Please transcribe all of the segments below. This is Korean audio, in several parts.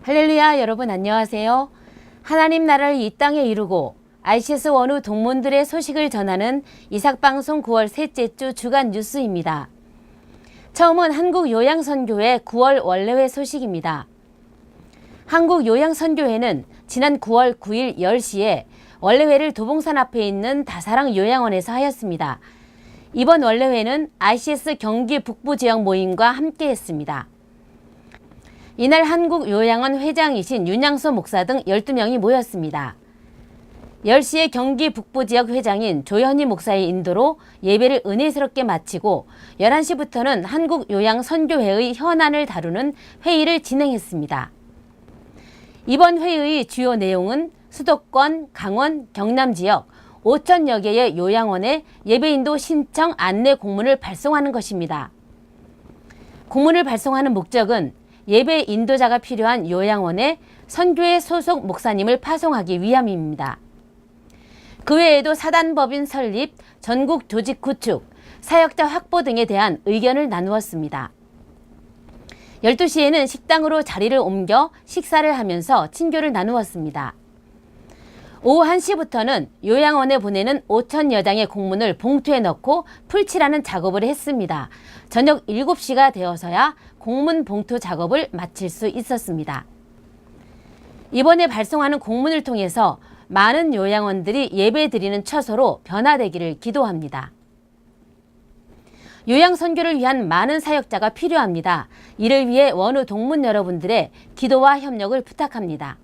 할렐루야, 여러분 안녕하세요. 하나님 나라를 이 땅에 이루고 ICS 원우 동문들의 소식을 전하는 이삭방송 9월 셋째 주 주간 뉴스입니다. 처음은 한국요양선교회 9월 원래회 소식입니다. 한국요양선교회는 지난 9월 9일 10시에 원래회를 도봉산 앞에 있는 다사랑 요양원에서 하였습니다. 이번 원래회는 ICS 경기 북부지역 모임과 함께 했습니다. 이날 한국요양원 회장이신 윤양소 목사 등 12명이 모였습니다. 10시에 경기 북부지역 회장인 조현희 목사의 인도로 예배를 은혜스럽게 마치고 11시부터는 한국요양선교회의 현안을 다루는 회의를 진행했습니다. 이번 회의의 주요 내용은 수도권, 강원, 경남 지역 5천여 개의 요양원에 예배인도 신청 안내 공문을 발송하는 것입니다. 공문을 발송하는 목적은 예배 인도자가 필요한 요양원에 선교회 소속 목사님을 파송하기 위함입니다. 그 외에도 사단법인 설립, 전국 조직 구축, 사역자 확보 등에 대한 의견을 나누었습니다. 12시에는 식당으로 자리를 옮겨 식사를 하면서 친교를 나누었습니다. 오후 1시부터는 요양원에 보내는 5천여 장의 공문을 봉투에 넣고 풀칠하는 작업을 했습니다. 저녁 7시가 되어서야 공문 봉투 작업을 마칠 수 있었습니다. 이번에 발송하는 공문을 통해서 많은 요양원들이 예배드리는 처소로 변화되기를 기도합니다. 요양선교를 위한 많은 사역자가 필요합니다. 이를 위해 원우 동문 여러분들의 기도와 협력을 부탁합니다.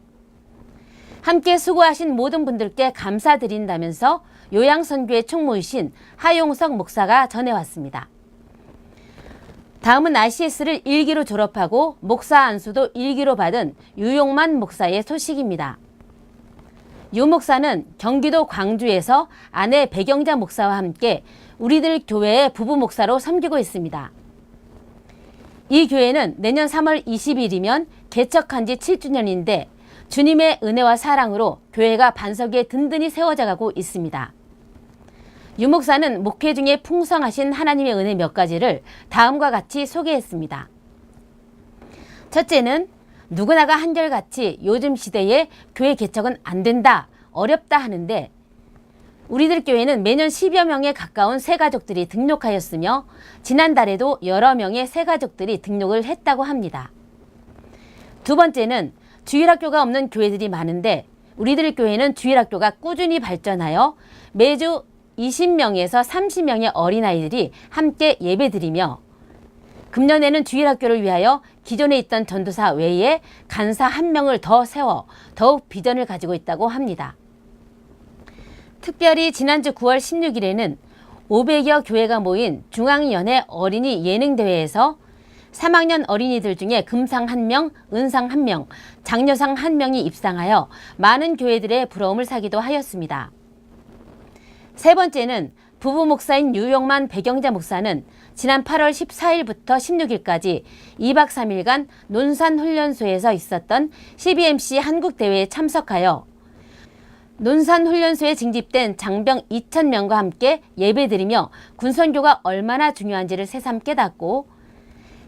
함께 수고하신 모든 분들께 감사드린다면서 요양선교회 총무이신 하용석 목사가 전해왔습니다. 다음은 ICS를 1기로 졸업하고 목사 안수도 1기로 받은 유용만 목사의 소식입니다. 유 목사는 경기도 광주에서 아내 백영자 목사와 함께 우리들 교회의 부부 목사로 섬기고 있습니다. 이 교회는 내년 3월 20일이면 개척한 지 7주년인데 주님의 은혜와 사랑으로 교회가 반석에 든든히 세워져 가고 있습니다. 유 목사는 목회 중에 풍성하신 하나님의 은혜 몇 가지를 다음과 같이 소개했습니다. 첫째는 누구나가 한결같이 요즘 시대에 교회 개척은 안 된다, 어렵다 하는데 우리들 교회는 매년 10여 명에 가까운 새가족들이 등록하였으며 지난달에도 여러 명의 새가족들이 등록을 했다고 합니다. 두 번째는 주일학교가 없는 교회들이 많은데 우리들 교회는 주일학교가 꾸준히 발전하여 매주 20명에서 30명의 어린아이들이 함께 예배드리며 금년에는 주일학교를 위하여 기존에 있던 전도사 외에 간사 1명을 더 세워 더욱 비전을 가지고 있다고 합니다. 특별히 지난주 9월 16일에는 500여 교회가 모인 중앙연회 어린이 예능대회에서 3학년 어린이들 중에 금상 1명, 은상 1명, 장려상 1명이 입상하여 많은 교회들의 부러움을 사기도 하였습니다. 세 번째는 부부 목사인 유용만 백영자 목사는 지난 8월 14일부터 16일까지 2박 3일간 논산훈련소에서 있었던 CBMC 한국대회에 참석하여 논산훈련소에 징집된 장병 2,000명과 함께 예배드리며 군선교가 얼마나 중요한지를 새삼 깨닫고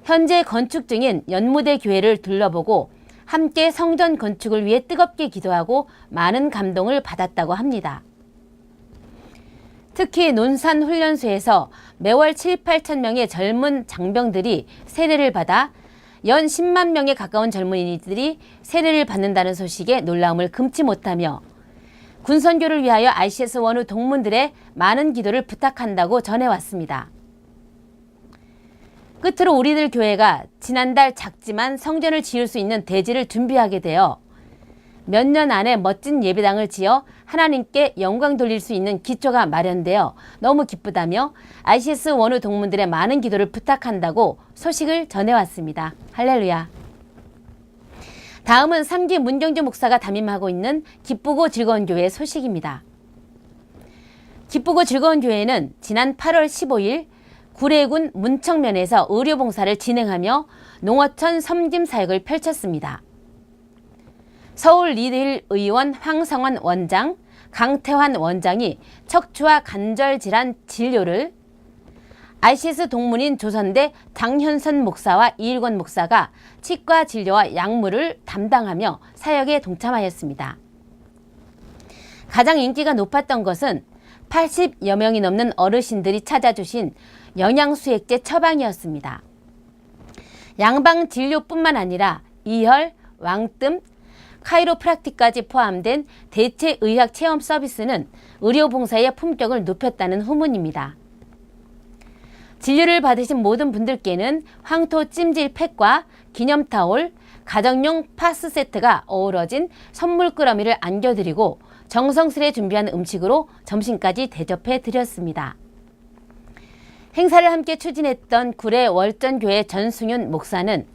현재 건축 중인 연무대 교회를 둘러보고 함께 성전 건축을 위해 뜨겁게 기도하고 많은 감동을 받았다고 합니다. 특히 논산훈련소에서 매월 7, 8천 명의 젊은 장병들이 세례를 받아 연 10만 명에 가까운 젊은이들이 세례를 받는다는 소식에 놀라움을 금치 못하며 군선교를 위하여 ICS 원우 동문들의 많은 기도를 부탁한다고 전해왔습니다. 끝으로 우리들 교회가 지난달 작지만 성전을 지을 수 있는 대지를 준비하게 되어 몇 년 안에 멋진 예배당을 지어 하나님께 영광 돌릴 수 있는 기초가 마련되어 너무 기쁘다며 ICS 원우 동문들의 많은 기도를 부탁한다고 소식을 전해왔습니다. 할렐루야. 다음은 3기 문경주 목사가 담임하고 있는 기쁘고 즐거운 교회 소식입니다. 기쁘고 즐거운 교회는 지난 8월 15일 구례군 문청면에서 의료봉사를 진행하며 농어촌 섬김 사역을 펼쳤습니다. 서울 리딜 의원 황성원 원장, 강태환 원장이 척추와 관절 질환 진료를 ICS 동문인 조선대 장현선 목사와 이일권 목사가 치과 진료와 약물을 담당하며 사역에 동참하였습니다. 가장 인기가 높았던 것은 80여 명이 넘는 어르신들이 찾아주신 영양수액제 처방이었습니다. 양방 진료뿐만 아니라 이혈, 왕뜸, 카이로프락틱까지 포함된 대체 의학 체험 서비스는 의료봉사의 품격을 높였다는 후문입니다. 진료를 받으신 모든 분들께는 황토 찜질 팩과 기념타올, 가정용 파스 세트가 어우러진 선물 꾸러미를 안겨드리고 정성스레 준비한 음식으로 점심까지 대접해 드렸습니다. 행사를 함께 추진했던 구례 월전교회 전승윤 목사는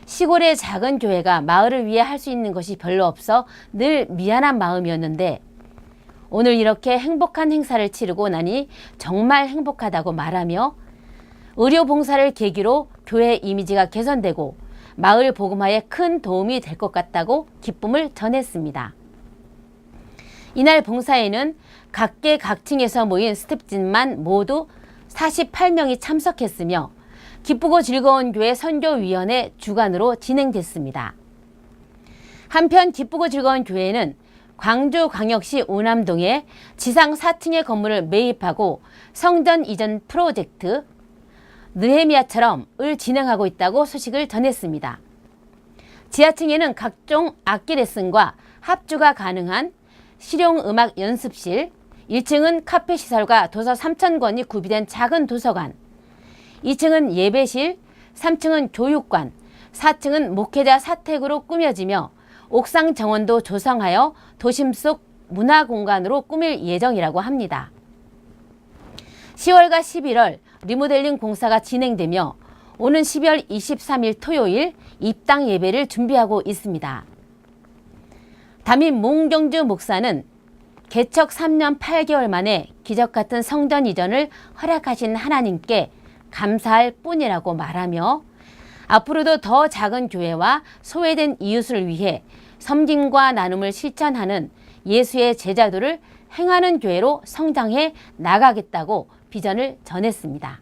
시골의 작은 교회가 마을을 위해 할 수 있는 것이 별로 없어 늘 미안한 마음이었는데 오늘 이렇게 행복한 행사를 치르고 나니 정말 행복하다고 말하며 의료봉사를 계기로 교회 이미지가 개선되고 마을 복음화에 큰 도움이 될 것 같다고 기쁨을 전했습니다. 이날 봉사에는 각계 각층에서 모인 스태프진만 모두 48명이 참석했으며 기쁘고 즐거운 교회 선교위원회 주관으로 진행됐습니다. 한편 기쁘고 즐거운 교회는 광주광역시 오남동에 지상 4층의 건물을 매입하고 성전 이전 프로젝트 느헤미야처럼을 진행하고 있다고 소식을 전했습니다. 지하층에는 각종 악기 레슨과 합주가 가능한 실용음악 연습실, 1층은 카페 시설과 도서 3,000권이 구비된 작은 도서관, 2층은 예배실, 3층은 교육관, 4층은 목회자 사택으로 꾸며지며 옥상 정원도 조성하여 도심 속 문화공간으로 꾸밀 예정이라고 합니다. 10월과 11월 리모델링 공사가 진행되며 오는 12월 23일 토요일 입당 예배를 준비하고 있습니다. 담임 몽경주 목사는 개척 3년 8개월 만에 기적 같은 성전 이전을 허락하신 하나님께 감사할 뿐이라고 말하며 앞으로도 더 작은 교회와 소외된 이웃을 위해 섬김과 나눔을 실천하는 예수의 제자도를 행하는 교회로 성장해 나가겠다고 비전을 전했습니다.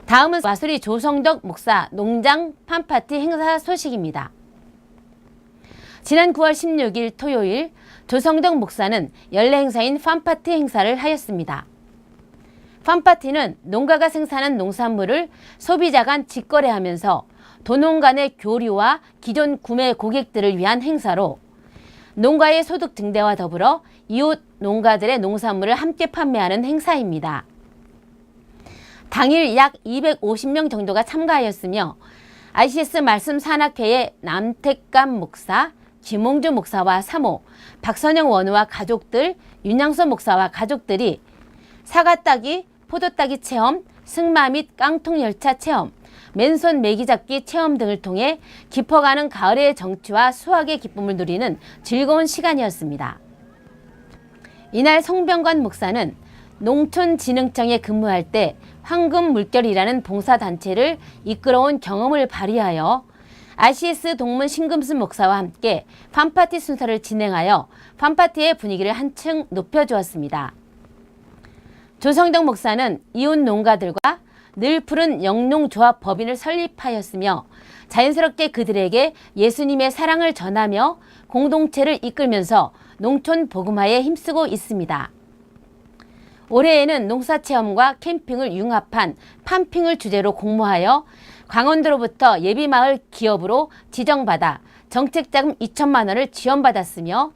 다음은 와수리 조성덕 목사 농장 팜파티 행사 소식입니다. 지난 9월 16일 토요일 조성덕 목사는 연례 행사인 팜파티 행사를 하였습니다. 팜파티는 농가가 생산한 농산물을 소비자 간 직거래하면서 도농 간의 교류와 기존 구매 고객들을 위한 행사로 농가의 소득 증대와 더불어 이웃 농가들의 농산물을 함께 판매하는 행사입니다. 당일 약 250명 정도가 참가하였으며 ICS 말씀 산악회의 남택감 목사, 김홍주 목사와 사모, 박선영 원우와 가족들, 윤양서 목사와 가족들이 사과 따기, 포도 따기 체험, 승마 및 깡통 열차 체험, 맨손 메기잡기 체험 등을 통해 깊어가는 가을의 정취와 수확의 기쁨을 누리는 즐거운 시간이었습니다. 이날 송병관 목사는 농촌진흥청에 근무할 때 황금물결이라는 봉사단체를 이끌어온 경험을 발휘하여 ICS 동문 신금순 목사와 함께 팜파티 순서를 진행하여 팜파티의 분위기를 한층 높여주었습니다. 조성덕 목사는 이웃 농가들과 늘 푸른 영농조합 법인을 설립하였으며 자연스럽게 그들에게 예수님의 사랑을 전하며 공동체를 이끌면서 농촌 복음화에 힘쓰고 있습니다. 올해에는 농사체험과 캠핑을 융합한 팜핑을 주제로 공모하여 강원도로부터 예비마을 기업으로 지정받아 정책자금 2천만 원을 지원받았으며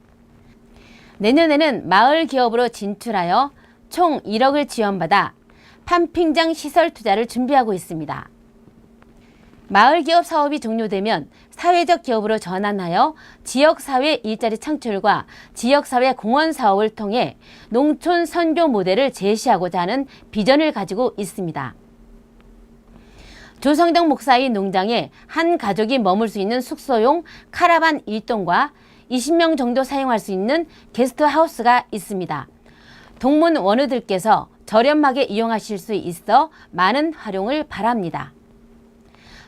내년에는 마을 기업으로 진출하여 총 1억을 지원받아 팜핑장 시설 투자를 준비하고 있습니다. 마을 기업 사업이 종료되면 사회적 기업으로 전환하여 지역사회 일자리 창출과 지역사회 공헌 사업을 통해 농촌 선교 모델을 제시하고자 하는 비전을 가지고 있습니다. 조성덕 목사의 농장에 한 가족이 머물 수 있는 숙소용 카라반 1동과 20명 정도 사용할 수 있는 게스트하우스가 있습니다. 동문 원우들께서 저렴하게 이용하실 수 있어 많은 활용을 바랍니다.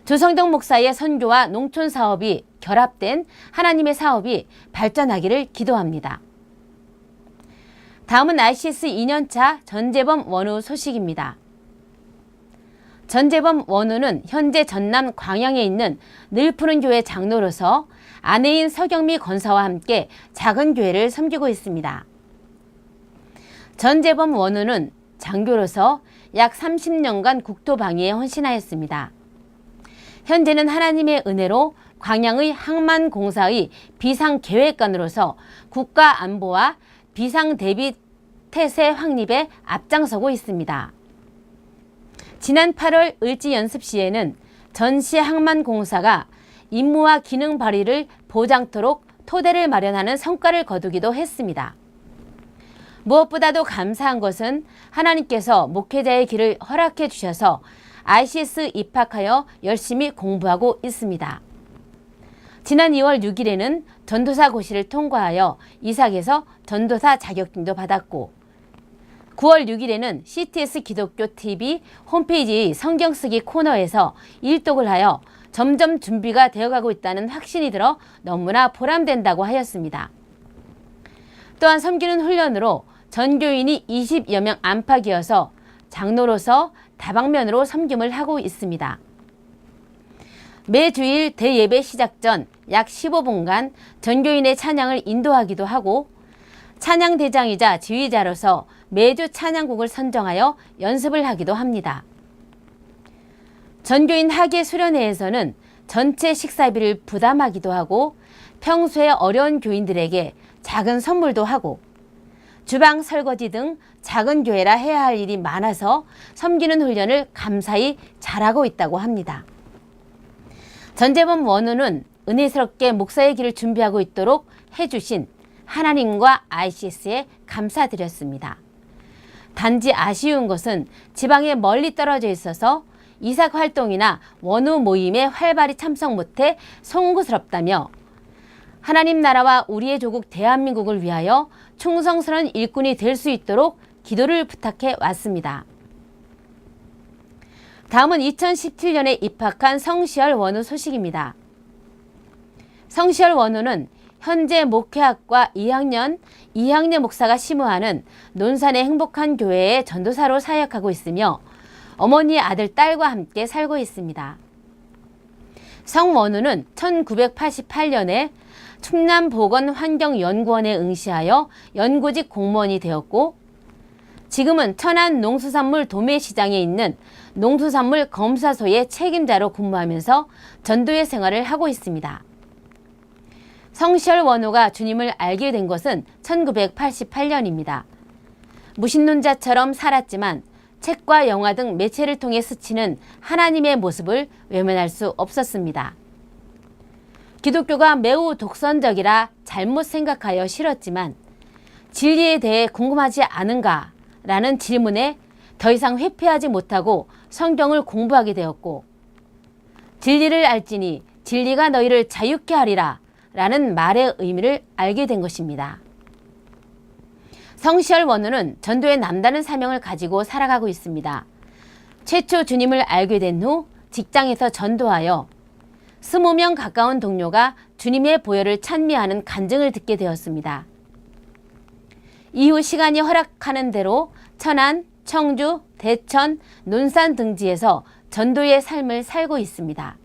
조성덕 목사의 선교와 농촌 사업이 결합된 하나님의 사업이 발전하기를 기도합니다. 다음은 ICS 2년차 전재범 원우 소식입니다. 전재범 원우는 현재 전남 광양에 있는 늘푸른 교회 장로로서 아내인 서경미 권사와 함께 작은 교회를 섬기고 있습니다. 전재범 원우는 장교로서 약 30년간 국토 방위에 헌신하였습니다. 현재는 하나님의 은혜로 광양의 항만공사의 비상계획관으로서 국가안보와 비상대비 태세 확립에 앞장서고 있습니다. 지난 8월 을지연습 시에는 전시 항만공사가 임무와 기능 발휘를 보장토록 토대를 마련하는 성과를 거두기도 했습니다. 무엇보다도 감사한 것은 하나님께서 목회자의 길을 허락해 주셔서 ICS 입학하여 열심히 공부하고 있습니다. 지난 2월 6일에는 전도사 고시를 통과하여 이삭에서 전도사 자격증도 받았고 9월 6일에는 CTS 기독교 TV 홈페이지 성경 쓰기 코너에서 일독을 하여 점점 준비가 되어가고 있다는 확신이 들어 너무나 보람된다고 하였습니다. 또한 섬기는 훈련으로 전교인이 20여 명 안팎이어서 장로로서 다방면으로 섬김을 하고 있습니다. 매주일 대예배 시작 전 약 15분간 전교인의 찬양을 인도하기도 하고 찬양대장이자 지휘자로서 매주 찬양곡을 선정하여 연습을 하기도 합니다. 전교인 학예 수련회에서는 전체 식사비를 부담하기도 하고 평소에 어려운 교인들에게 작은 선물도 하고 주방 설거지 등 작은 교회라 해야 할 일이 많아서 섬기는 훈련을 감사히 잘하고 있다고 합니다. 전재범 원우는 은혜스럽게 목사의 길을 준비하고 있도록 해주신 하나님과 ICS에 감사드렸습니다. 단지 아쉬운 것은 지방에 멀리 떨어져 있어서 이삭 활동이나 원우 모임에 활발히 참석 못해 송구스럽다며 하나님 나라와 우리의 조국 대한민국을 위하여 충성스러운 일꾼이 될 수 있도록 기도를 부탁해 왔습니다. 다음은 2017년에 입학한 성시열 원우 소식입니다. 성시열 원우는 현재 목회학과 2학년 이학래 목사가 심우하는 논산의 행복한 교회의 전도사로 사역하고 있으며 어머니의 아들, 딸과 함께 살고 있습니다. 성원우는 1988년에 충남보건환경연구원에 응시하여 연구직 공무원이 되었고 지금은 천안 농수산물 도매시장에 있는 농수산물 검사소의 책임자로 근무하면서 전도의 생활을 하고 있습니다. 성시열 원우가 주님을 알게 된 것은 1988년입니다. 무신론자처럼 살았지만 책과 영화 등 매체를 통해 스치는 하나님의 모습을 외면할 수 없었습니다. 기독교가 매우 독선적이라 잘못 생각하여 싫었지만 진리에 대해 궁금하지 않은가? 라는 질문에 더 이상 회피하지 못하고 성경을 공부하게 되었고 진리를 알지니 진리가 너희를 자유케 하리라 라는 말의 의미를 알게 된 것입니다. 성시열 원우는 전도의 남다른 사명을 가지고 살아가고 있습니다. 최초 주님을 알게 된 후 직장에서 전도하여 20명 가까운 동료가 주님의 보혈을 찬미하는 간증을 듣게 되었습니다. 이후 시간이 허락하는 대로 천안, 청주, 대천, 논산 등지에서 전도의 삶을 살고 있습니다.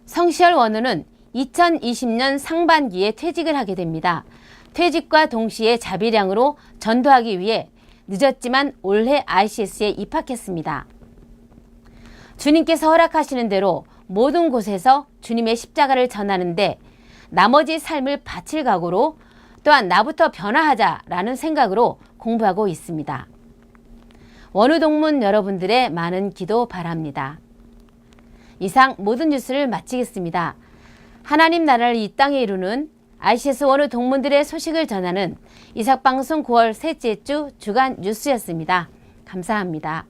성시열 원우는 2020년 상반기에 퇴직을 하게 됩니다. 퇴직과 동시에 자비량으로 전도하기 위해 늦었지만 올해 ICS에 입학했습니다. 주님께서 허락하시는 대로 모든 곳에서 주님의 십자가를 전하는데 나머지 삶을 바칠 각오로 또한 나부터 변화하자라는 생각으로 공부하고 있습니다. 원우 동문 여러분들의 많은 기도 바랍니다. 이상 모든 뉴스를 마치겠습니다. 하나님 나라를 이 땅에 이루는 ICS 원우 동문들의 소식을 전하는 이삭방송 9월 셋째 주 주간 뉴스였습니다. 감사합니다.